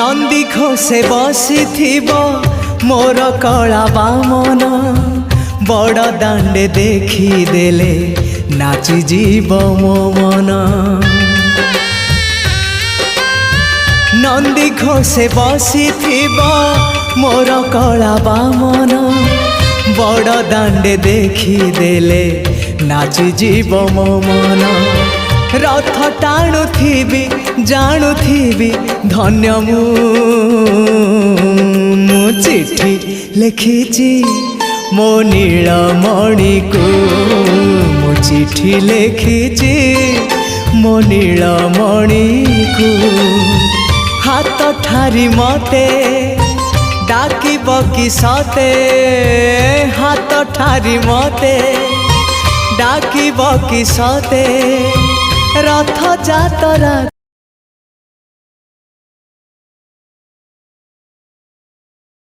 नंदी घोषे बसी मोर कला बामन बड़ दांडे देखी देले नाची जीव मो मन। नंदी घोषे बसी मोर कला बामन बड़ दांडे देखी देले नाची जीव मो मन। रथ टाणुथिबी जाणुथिबी धन्य मु चिट्ठी लिखिची मो नीलमणि को मु चिट्ठी लिखिची मो नीलमणि को। हाथ ठारी मते डाकिब कि सते हाथ ठारी मते डाकिब कि सते रथ जातरा।